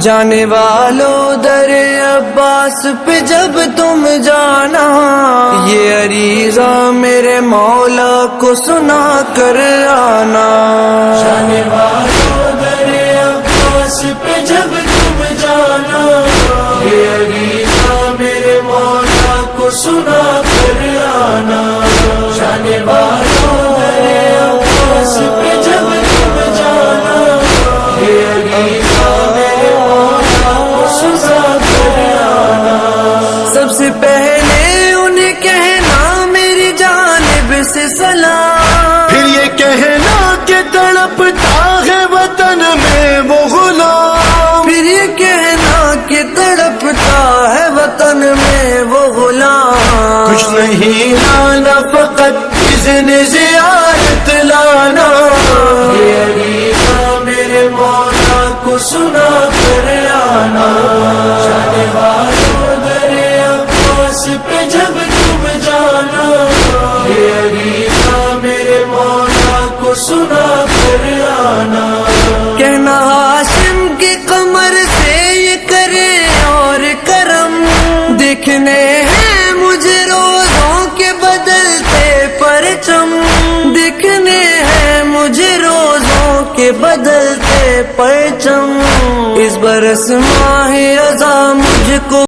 جانے والوں در عباس پہ جب تم جانا، یہ عریضہ میرے مولا کو سنا کر آنا۔ جانے والوں در عباس پہ جب تم جانا، یہ عریضہ میرے مولا کو سنا کر آنا۔ جانے والوں در عباس پہ جب تم جانا، یہ عریضہ میرے مولا کو سنا کر آنا۔ سب سے پہلے انہیں کہنا میری جانب سے سلام، پھر یہ کہنا کہ تڑپتا ہے وطن میں وہ غلام، پھر یہ کہنا کہ تڑپتا ہے وطن میں وہ غلام۔ کچھ نہیں لانا فقط اذن زیارت لانا، یہ عریضہ میرے مولا کو سنا کر آنا۔ جانے والوں در عباس پہ جب تم جانا، یہ عریضہ میرے مولا کو سنا کر آنا۔ کہنا ہاشم کی قمر سے یہ کرے اور کرم، دیکھنے ہیں مجھے روزوں کے بدلتے پرچم، دیکھنے ہیں مجھے روزوں کے بدلتے پرچم۔ اس برس ماہ رضا مجھ کو